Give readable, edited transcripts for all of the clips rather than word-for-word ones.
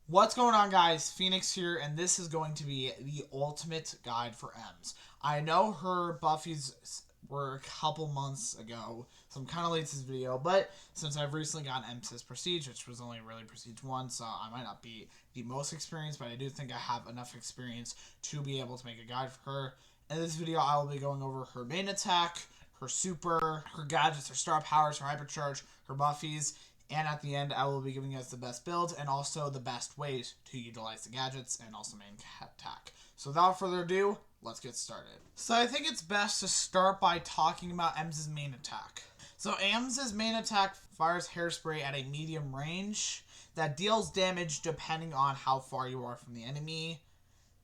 What's going on, guys? Phoenix here, and this is going to be the ultimate guide for Ems. I know her buffies were a couple months ago, so I'm kind of late to this video, but since I've recently gotten Ems' Prestige, which was only really Prestige 1, so I might not be the most experienced, but I do think I have enough experience to be able to make a guide for her. In this video, I will be going over her main attack, her super, her gadgets, her star powers, her hypercharge, her buffies, and at the end, I will be giving you guys the best build and also the best ways to utilize the gadgets and also main attack. So without further ado, let's get started. So I think it's best to start by talking about Ems' main attack. So Ems' main attack fires hairspray at a medium range that deals damage depending on how far you are from the enemy.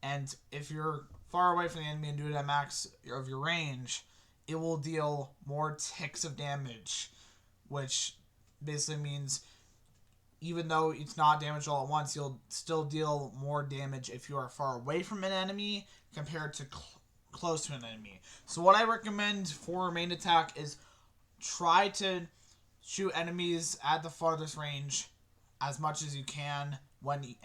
And if you're far away from the enemy and do it at max of your range, it will deal more ticks of damage, which basically means even though it's not damage all at once, you'll still deal more damage if you are far away from an enemy compared to close to an enemy. So what I recommend for main attack is try to shoot enemies at the farthest range as much as you can when you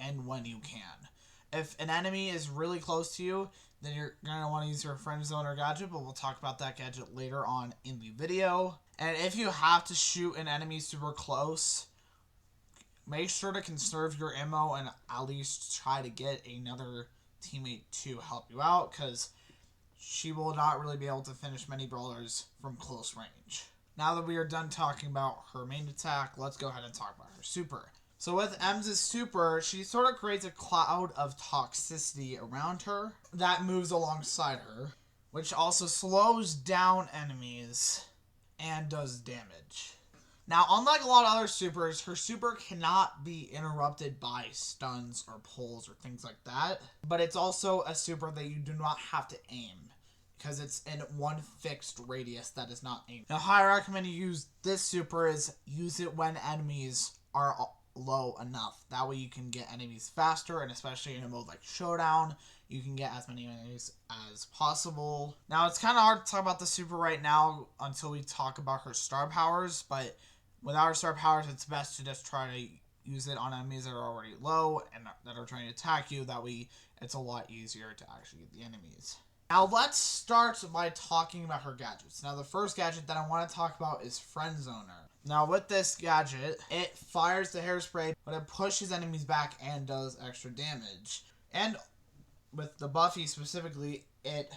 can. If an enemy is really close to you, then you're going to want to use your friend zone or gadget, but we'll talk about that gadget later on in the video. And if you have to shoot an enemy super close, make sure to conserve your ammo and at least try to get another teammate to help you out, because she will not really be able to finish many brawlers from close range. Now that we are done talking about her main attack, let's go ahead and talk about her super. So with Ems' super, she sort of creates a cloud of toxicity around her that moves alongside her, which also slows down enemies and does damage. Now, unlike a lot of other supers, her super cannot be interrupted by stuns or pulls or things like that, but it's also a super that you do not have to aim, because it's in one fixed radius that is not aimed. Now, how I recommend you use this super is use it when enemies are low enough. That way you can get enemies faster, and especially in a mode like Showdown, you can get as many enemies as possible. Now, it's kind of hard to talk about the super right now until we talk about her star powers, but without her star powers, it's best to just try to use it on enemies that are already low and that are trying to attack you. That way, it's a lot easier to actually get the enemies. Now, let's start by talking about her gadgets. Now, the first gadget that I want to talk about is Friend Zoner. Now, with this gadget, it fires the hairspray, but it pushes enemies back and does extra damage. And with the Buffy specifically, it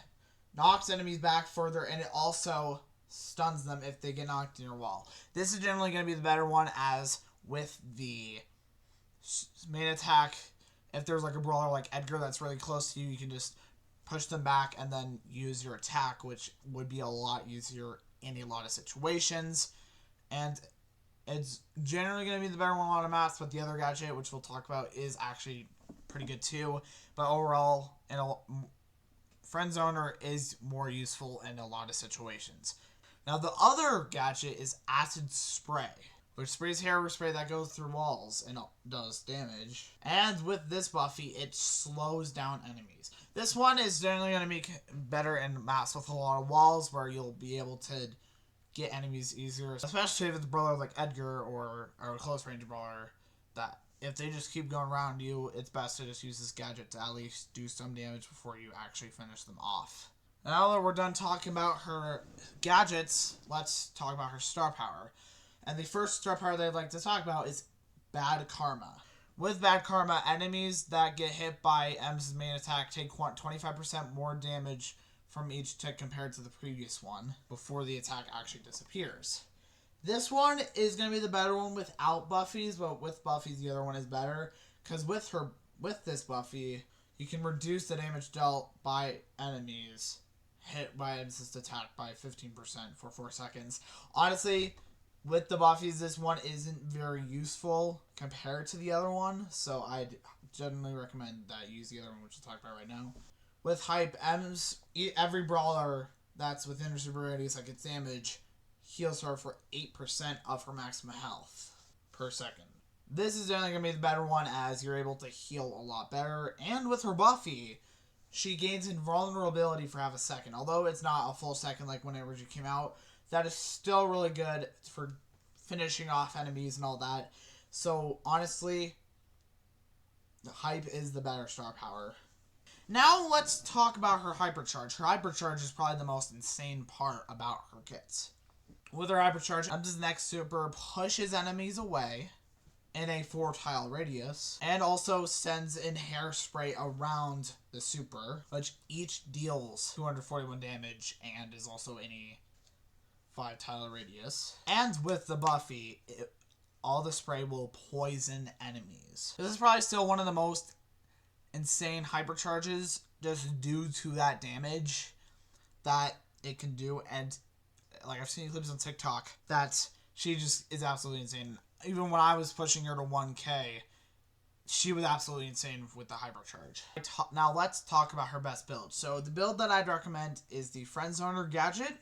knocks enemies back further, and it also stuns them if they get knocked in your wall. This is generally going to be the better one, as with the main attack, if there's like a brawler like Edgar that's really close to you, you can just push them back and then use your attack, which would be a lot easier in a lot of situations. And it's generally going to be the better one on a lot of maps, but the other gadget, which we'll talk about, is actually pretty good too. But overall, Friend Zoner is more useful in a lot of situations. Now, the other gadget is Acid Spray, which sprays hairspray that goes through walls and does damage. And with this Buffy, it slows down enemies. This one is generally going to be better in maps with a lot of walls, where you'll be able to get enemies easier, especially if it's a brawler like Edgar or a close range brawler, that if they just keep going around you, it's best to just use this gadget to at least do some damage before you actually finish them off. Now that we're done talking about her gadgets, let's talk about her star power. And the first star power that I'd like to talk about is Bad Karma. With Bad Karma, enemies that get hit by Ems' main attack take 25% more damage from each tick compared to the previous one before the attack actually disappears. This one is going to be the better one without Buffies, but with Buffies, the other one is better, because with this Buffy, you can reduce the damage dealt by enemies hit by an assist attack by 15% for 4 seconds. Honestly, with the Buffies, this one isn't very useful compared to the other one, so I'd generally recommend that you use the other one, which we'll talk about right now. With Hype, every brawler that's within her super radius that gets damage heals her for 8% of her maximum health per second. This is generally going to be the better one, as you're able to heal a lot better. And with her Buffy, she gains invulnerability for half a second. Although it's not a full second like when it originally came out, that is still really good for finishing off enemies and all that. So honestly, Hype is the better star power. Now let's talk about her hypercharge. Her hypercharge is probably the most insane part about her kits. With her hypercharge, Ems' next super pushes enemies away in a 4-tile radius, and also sends in hairspray around the super, which each deals 241 damage and is also in a 5-tile radius. And with the Buffy, all the spray will poison enemies. This is probably still one of the most insane hypercharges just due to that damage that it can do. And like, I've seen clips on TikTok that she just is absolutely insane. Even when I was pushing her to 1k, she was absolutely insane with the hypercharge. Now let's talk about her best build. So the build that I'd recommend is the Friend Zoner gadget,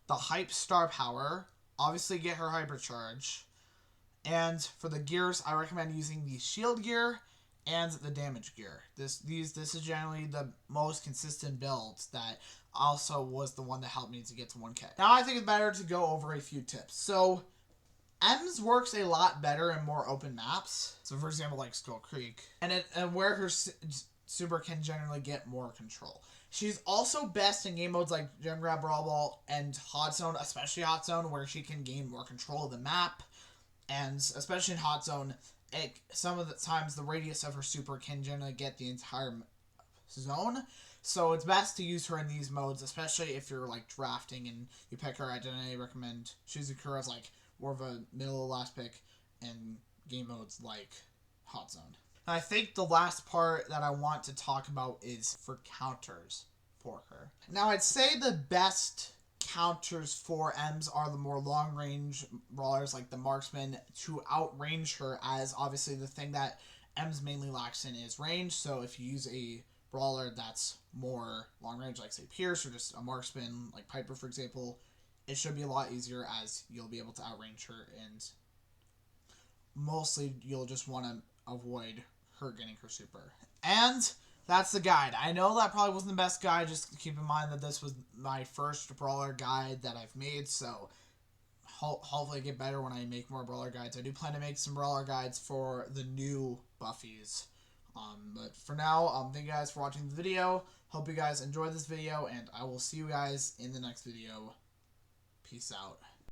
the Hype Star Power, obviously get her hypercharge, and for the gears, I recommend using the shield gear and the damage gear. This is generally the most consistent build that also was the one that helped me to get to 1k. Now I think it's better to go over a few tips. So Ems works a lot better in more open maps. So for example, like Skull Creek, and where her super can generally get more control. She's also best in game modes like Gem Grab, Brawl Ball, and Hot Zone, especially Hot Zone, where she can gain more control of the map. And especially in Hot Zone, some of the times the radius of her super can generally get the entire zone. So it's best to use her in these modes, especially if you're like drafting and you pick her. I generally recommend choosing her as like more of a middle last pick in game modes like Hot Zone. And I think the last part that I want to talk about is for counters for her. Now I'd say the best counters for Ems are the more long range brawlers like the marksman to outrange her, as obviously the thing that Ems mainly lacks in is range. So if you use a brawler that's more long range like say Pierce or just a marksman like Piper for example, it should be a lot easier as you'll be able to outrange her, and mostly you'll just want to avoid her getting her super. And that's the guide. I know that probably wasn't the best guide, just keep in mind that this was my first brawler guide that I've made, so hopefully get better when I make more brawler guides. I do plan to make some brawler guides for the new Buffies. But for now, thank you guys for watching the video. Hope you guys enjoyed this video, and I will see you guys in the next video. Peace out.